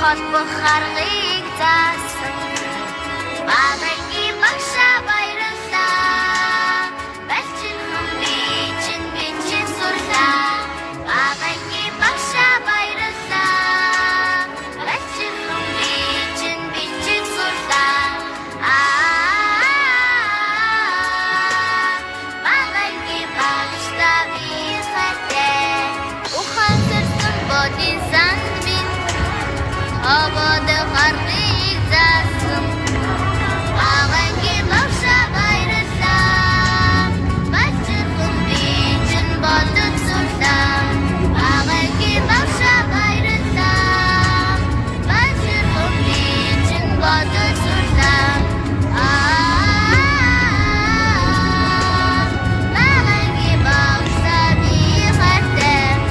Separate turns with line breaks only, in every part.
холбох аргыг заасан багагийн багшаа баярлалаа бэлчин хүн би чинь сурлаа багагийн багшаа баярлалаа бэлчин хүн би чинь сурлаа багагийн багшаа би сайтай ухан сэрсэн бодин сан минь Havada harrik zasun Ağangi bakşa bayrasam Başçıkın biçin bodut sursan Ağangi bakşa bayrasam Başçıkın biçin bodut sursan Ağangi bakşa bir hatem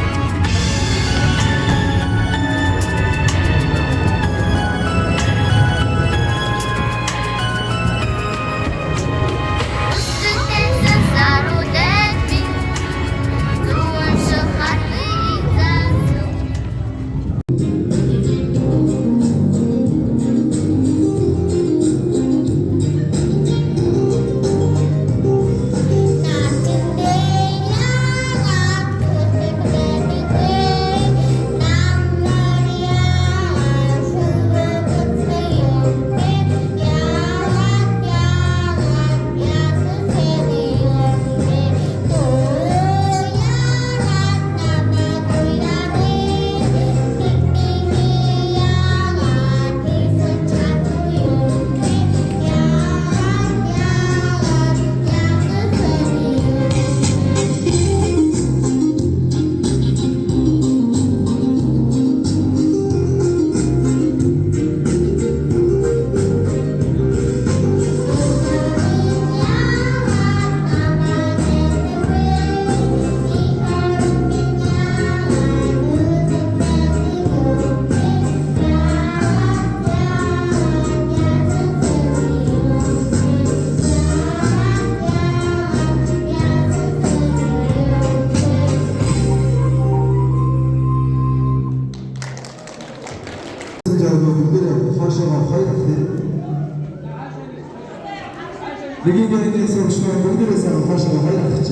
Нэгin гэрийн сурагчдын бүгдээс хаашаа хоёр ахч.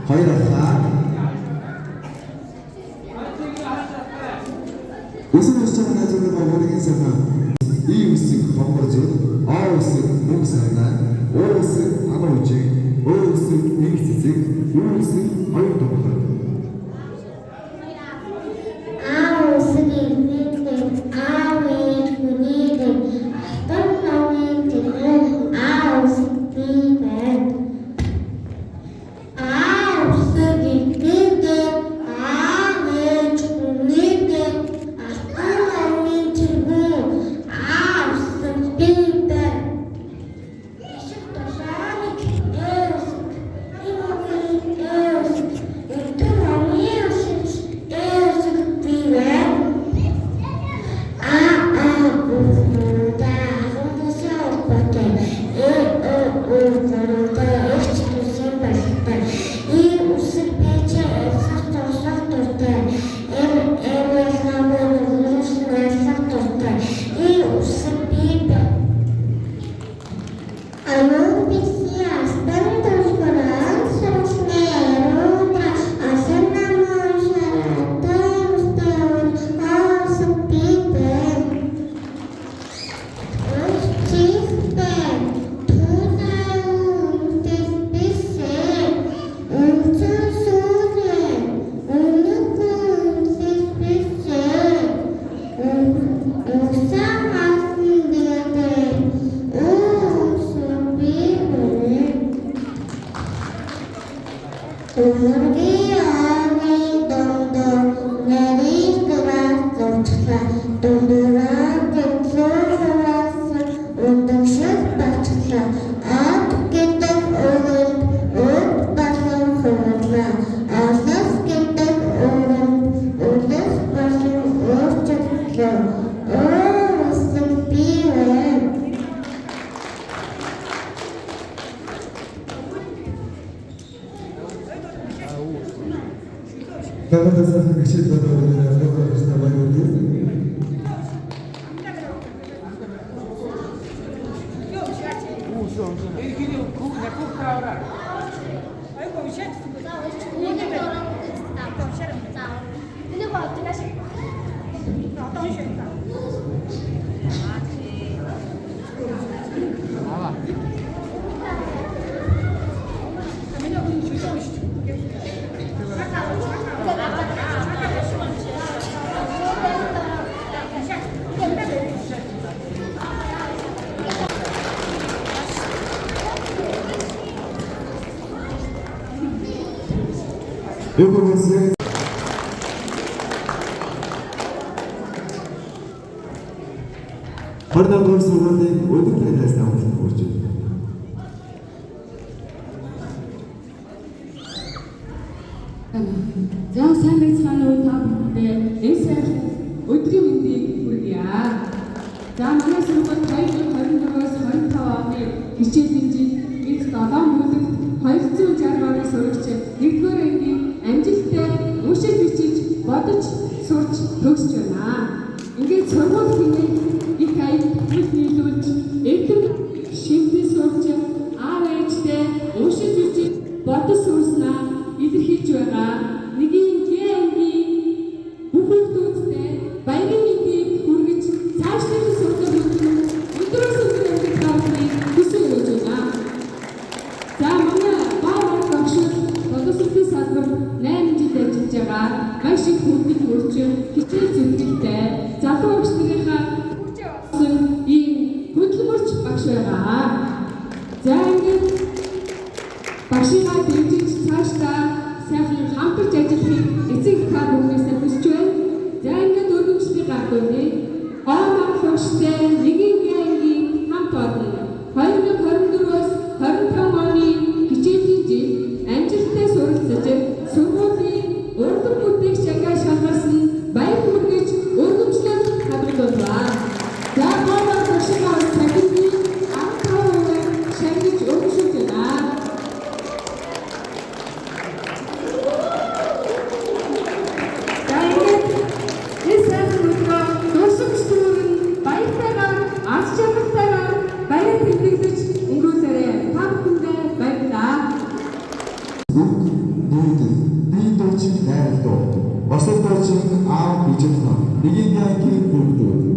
Хоёр ахаа. Өсвөр өсвөр зөвхөн бүгдийн санаа. И үсэг хомборж, А үсэг мөнгө санаа, О үсэг анаа үжиг, О үсэг нэг цэцэг, Ю үсэг хоёр тоглоо.
Ерхий хүүг таавра. Айгу уншаад.
Үүнийг уншаар. Энийг бодгош.
Одоо уншаад та. Аа. Миний үгүй шүү шүү.
여러분의 Хордогор сургуулийн өдөр тайнаас намайг хүрч байна.
За сайн байцгаана уу та бүхэндээ энэ сайхан өдрийн мэндийг хүргье. За манай сургууль 2024-өөс 25 оны хичээл хэмжээнд эд 7 бүлэгт 260 орны сурагч 1-р ангийн амжилттай уншиж бичиж бодож сурч төгсөж байна. Ингээд сургууль хэмээн их аяд нийлүүлж эдгээр шимтэн сурч аав ээжтэй уншиж бичиж бодож сурснаа илэрхийлж байгаа. Нэгийн гэнгийн бүх хүмүүстээ баярын мэндийг хүргэж цаашлах сургалтууд өдрөөс өдөр амьдрахыг хүсэж байна. За манай баавар багш боловсролын салбар 8 жил ажиллаж байгаа. Маш их хүндэт мөрчөн хичээл зүтгэлтэй залуу багш нарынхаа хүчээ олсон ийм хөдөлмөрч багш байгаа. За ингээд багшийнхаа дэмжиж цаашдаа сайхан хамтарч ажиллахыг эцэг та бүхнээсээ хүсэж байна. За ингээд өргөмжлөгийг гардууны Омар багштай нэгэн ангийн хамт орно. 2024-өөс 25 оны хичээлийн жил амжилттай суралцаж сургуулийн уран бүтээгч ангиа шалгарсан баяр хүргэж өргөмжлөх хадгалуулаа. За Омар багшийнхаа цахилтны 15% шагнаж өгсөн байна.
Осолдоочин аав bijих та нэгэн яагийн бүгдүүд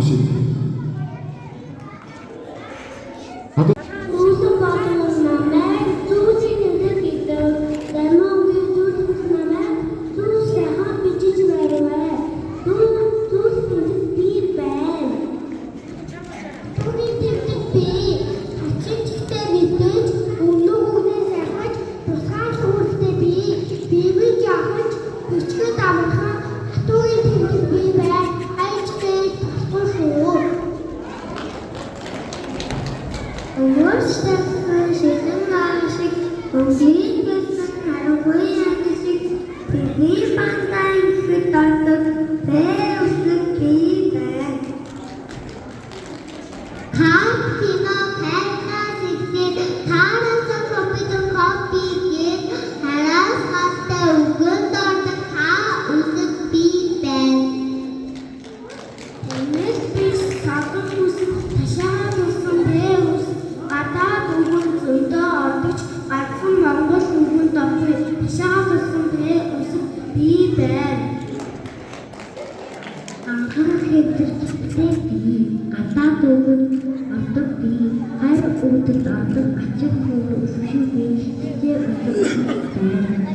шиг.
Уусан бодлого намайг зүүжин өдөр гэдэг дамаагүй зүүжин намайг зүүсээ хаа бичиж байрваа. Зүүс би байна. Түүний төвд би хачигчтай мэдээж өмнө хүнээс ахаж тусгай сүртэй бибиг яхаж бичгээд амархан хатуугийн төвд би байна. Айчтэй тусгай. Өөрсдөө шийдэн авшиг өнгөний гэсэн харахгүй яадсиг бидний бандаа ихэд татдаг бэвсэг хийдэг. Капино хайртай зэгтээ тараасаа компьютер копигээд хараас хаттай өгөөд ордог үсэг би байна. Энэс би садан ус ташаад усан бэвс гадаад өгөн зөндөө ордогч гадсан Монгол өгөн дохгүй ташаад усан бэвс би байна. Анхаарал хэвтэрчтэй би гадаад өгөн ордог би хайр үүдэлд ордог ачиг хүн өсвшин би хичээ ордог байна.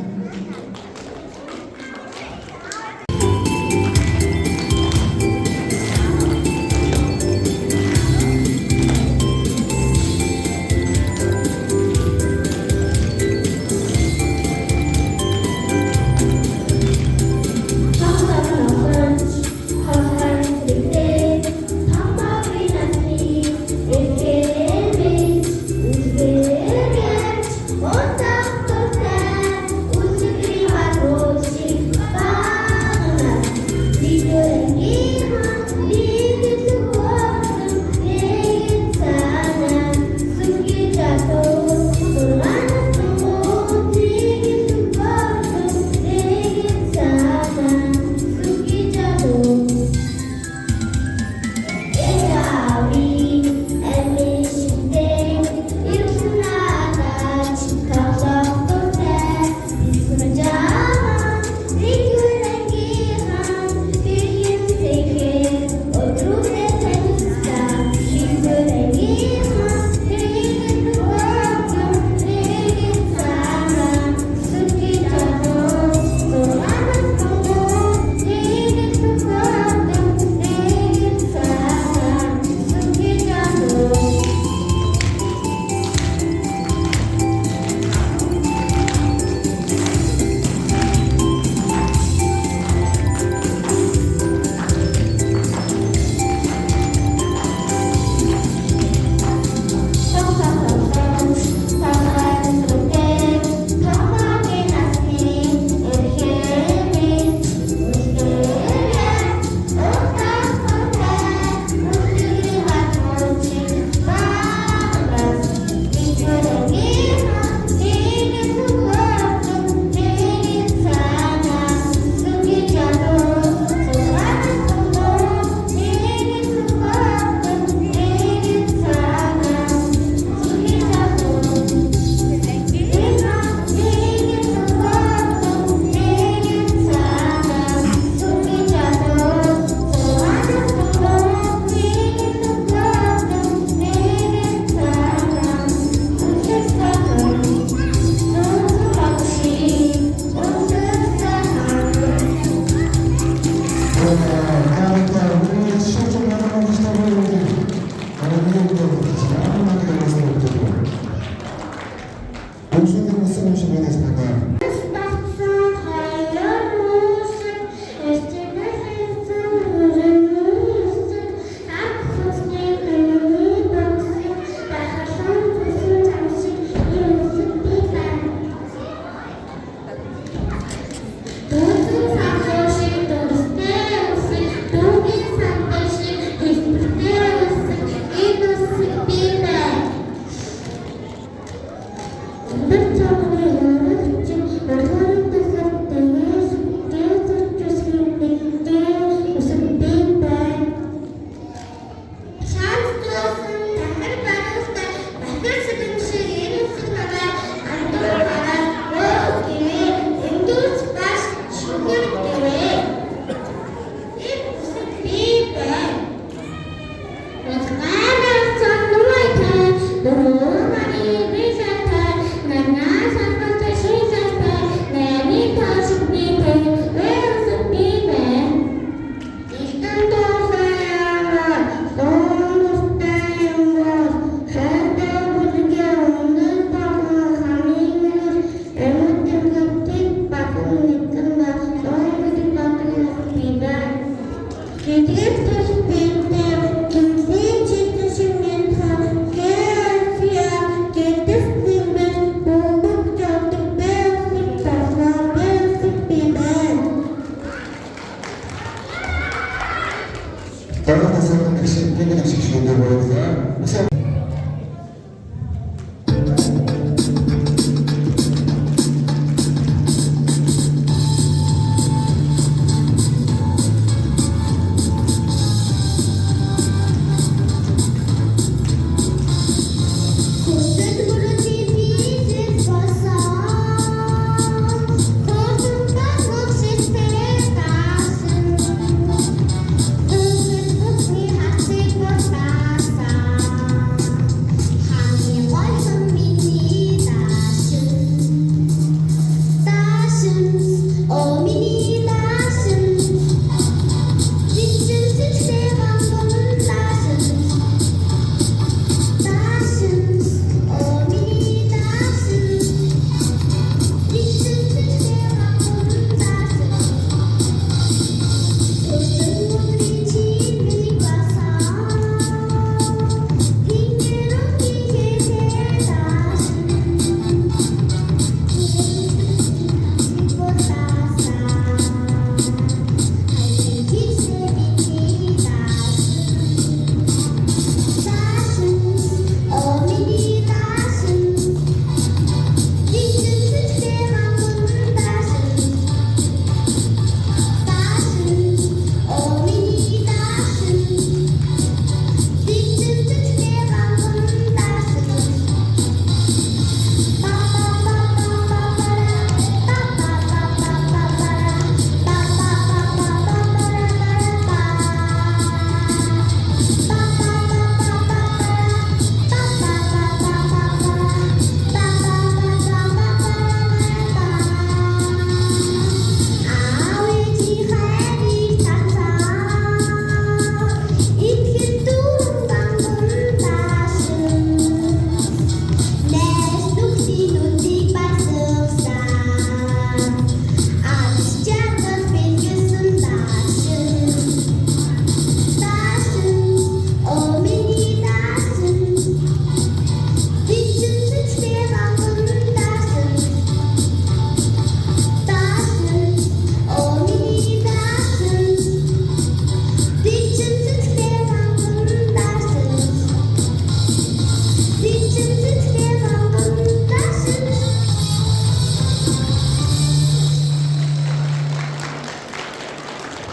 сайхан гэнэ ашиг шүүгээ баярлалаа.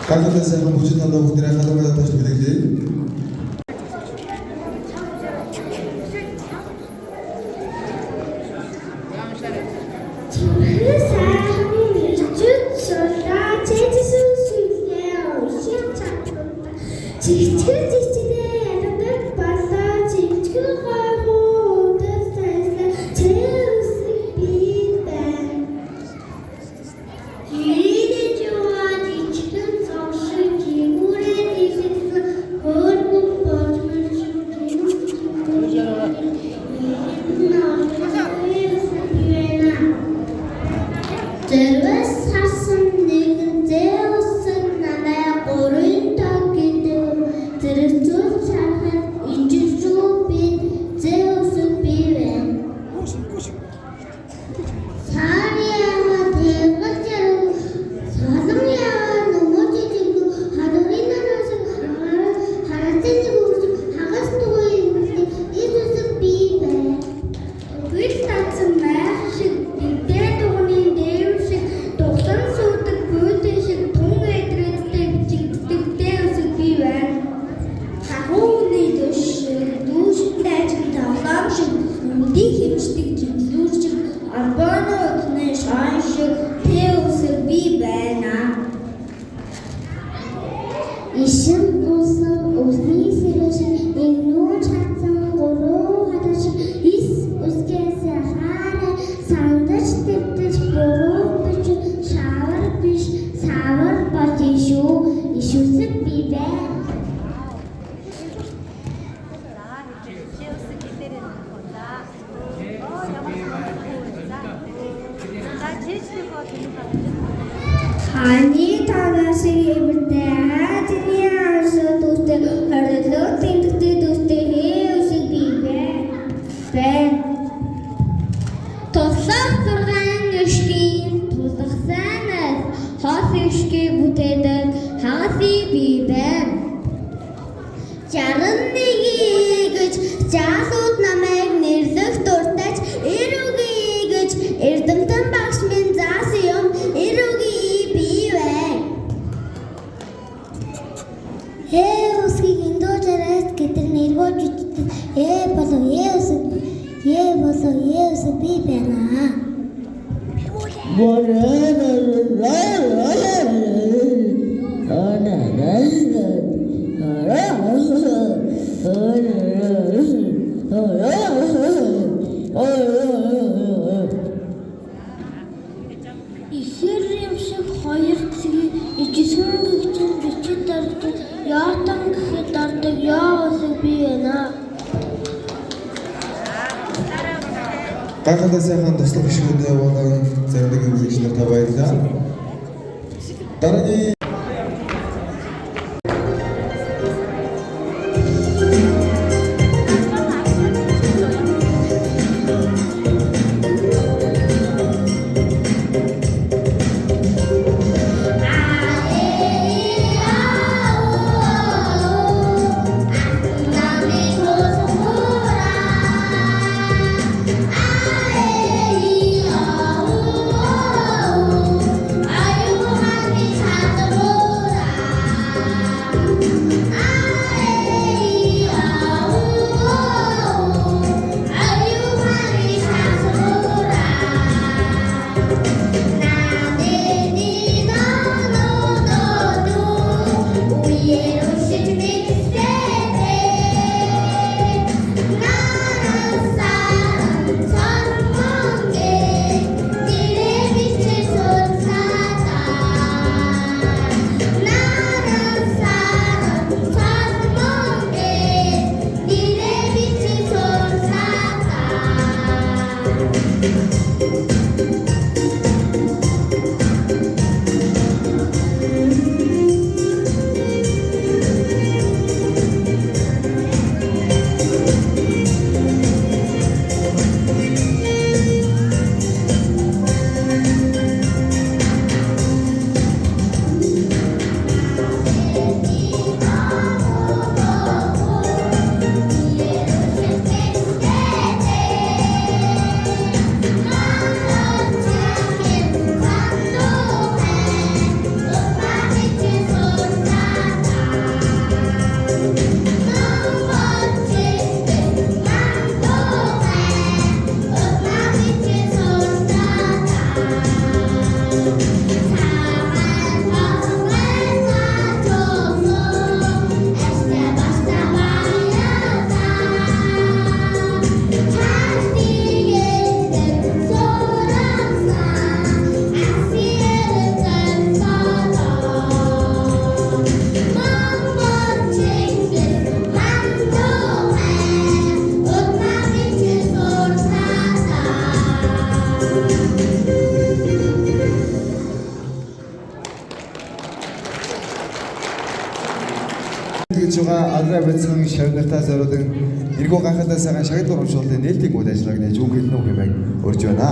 Гаргуулсан сайхан бүжиг талаа бүгдээ халуураа таш мэдээлээ.
Oh 61 гэж залууд намайг нэрлэх дуртайч эрүүгийн гэж эрдэмтэн багш минь заасан юм эрүүгийн бий вэ. Усгийг индуужараас гэдэг нэргөөж үтдэг болов Есүс би байна. Ихэр юм шиг хоёр цэгийг ижсэн гэгчэн бичиж дарддаг яатан гэхэд дарддаг Есүс би байна.
Гайхалтай сайхан туслах гишүүдэд болон зарим инженер та баярлалаа. Дараагийн Алраа бэлсэн шагнартаа зориулан эргүү гайхалтай сайхан шагнал урамшууллын нээлтийн үйл ажиллагааг нээж өгөх нь хэмээн урьж байна.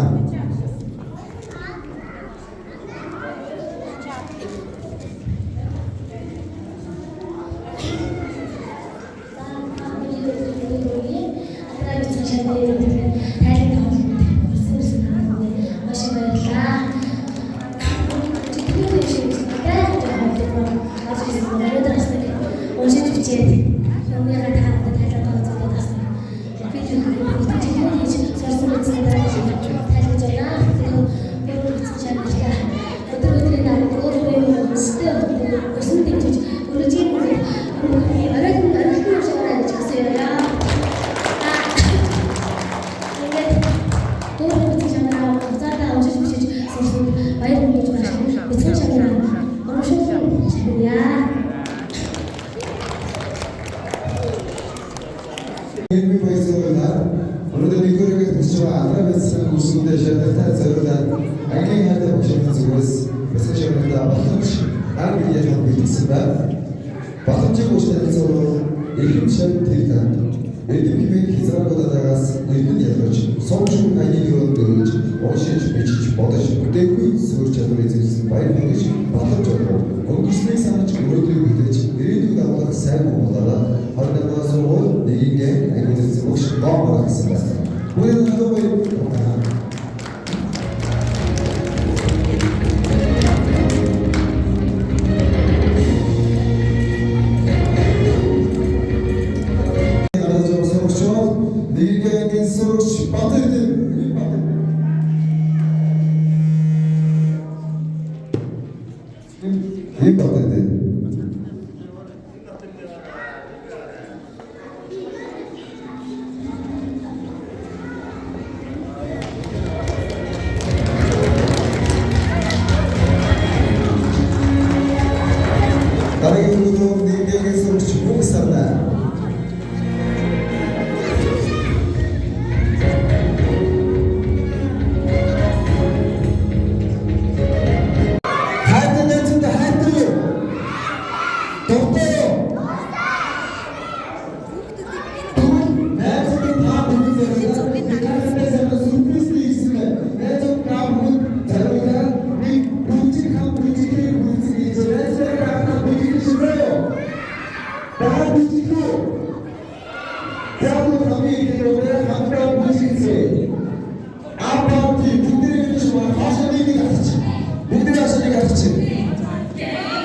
오늘도 미국에서 부처와 아랍에서 우승대 셔틀타 저로다 안경 하다 보시는 zugus mesajlarında bakmış her bir yaşam bilgisinde bakımcı koşullarınızı ilginçler tilkan Edim gibi hizar kodadagaz ilgin yazmış sonuçun kaynağı yolunduruluş oşiç meçiç bodaş ötekuy sıvır çatır edilsin bayır bakış bakımcı konkursuna sanatçı uğradığı müddetçe nereye dağılak сайн болоороо 22 дугаар сургууль нэгэн агуулгын зөвш боомор гэсэн байна. Бүгд хамтдаа нэгэн сурч батэрдэн 이 батэрдэн дараагийн бүлэг нэгэн сурч бүгсарна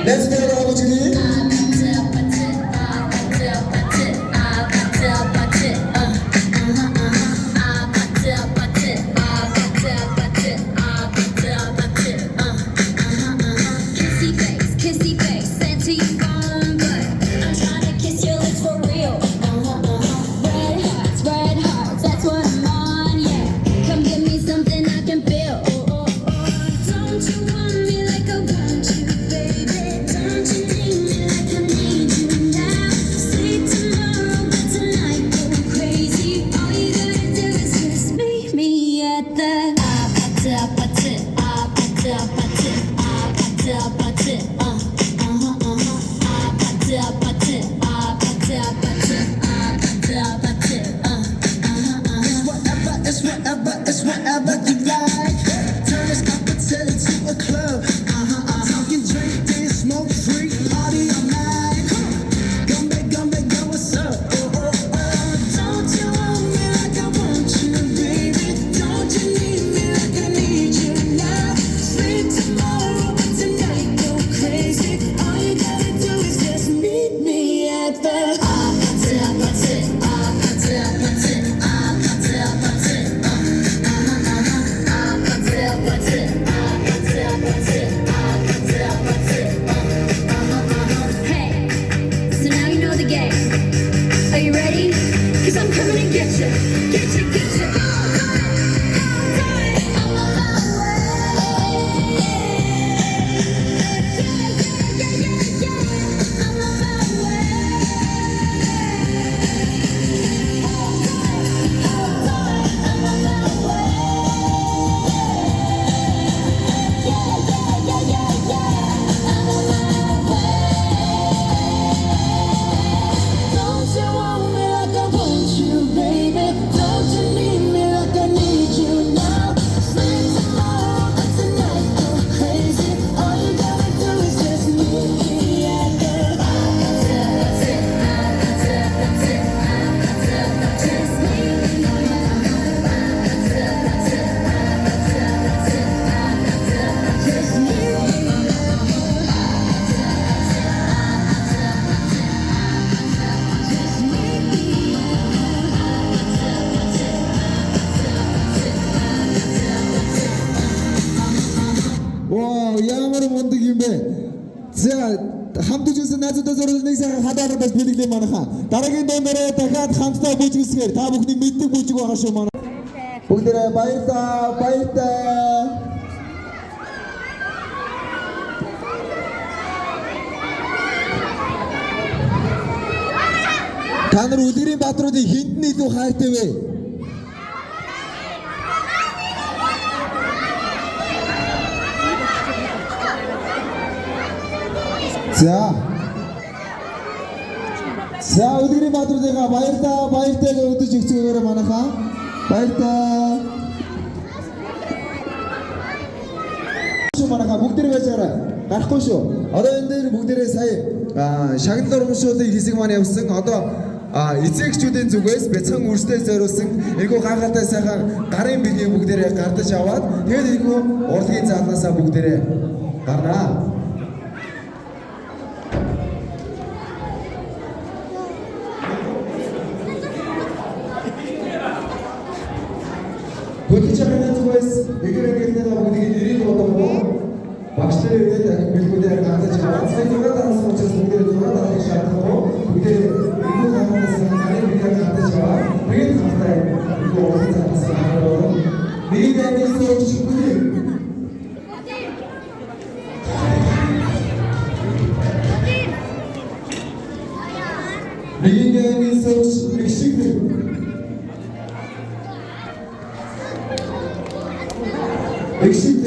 Let's get it on to
Kissy face, sent to your phone, but I'm trying to kiss your lips for real. Red hearts, that's what I'm on, yeah. Come give me something I can feel. Don't you want me like I want you, baby? Don't you need me like I need you now? Sleep tomorrow, but tonight go crazy. All you gotta do is just meet me at the It's whatever you like. Turn this up and turn it to a club. Talking drink, dance, smoke, freak, party all night. Come back, go, what's up? Don't you want me like I want you, baby? Don't you need me like I need you now? Sleep tomorrow, but tonight go crazy. All you gotta do is just meet me at the Hey, so now you know the game. Are you ready? 'Cause I'm coming to get you. Get you, get you. I'm on my way. Yeah. I'm on my way. I'm on my way. Don't you want me like I want you, baby? Don't you need me like I need you now? Sleep tomorrow, but tonight go crazy. All you gotta do is just meet me at the Just meet me. Just meet me.
Wow, ямар мундаг юм бэ? За, хамт үзсэн найзуудаа зориулж нэг сайхан хадаараас бэлэглээ манайхаа. Дараагийн дундаараа дахиад хамтдаа бүжгэлсгээр та бүхний мэддэг бүжиг байгаа шүү манай. Бүгдээрээ баярлалаа. Та нар үлгэрийн баатруудыг хэнд нь илүү хайртай вэ? За үлгэрийн баатруудыгаа баяртай өдөж өгцгөөрэй манайхаа. Баяртай. Манайхаа бүгдээр байжаарай. Гарахгүй шүү. Одоо энэ дээр бүгдээрээ сая шагнал урамшуулын хэсэг маань явсан. Одоо эцэгчүүдийн зүгээс бяцхан үрстэй зориулсан энэхүү гайхалтай сайхан гарын бэлгийн бүгдээрээ гардаж аваад тэгээд энэхүү урлагийн заалнаасаа бүгдээрээ гарнаа. Хөтлөж байгаа зүгээс эгэрэгтэй бүгдийг нэрийг бодохгүй багшлын үед бэлгүүдээр гардаж аваад сая зүгээр таасан учраас бүгдээ зүгээр таах шаардлагагүй бүгдээ энэхүү гайхалтай гарын бэлгийг гардаж аваад тэгээд хавтай энэхүү урлагийн заалнаасаа гарнаа. Нэгэн сууч бүгдээ Нэгэн сууч ихшигдэр Existe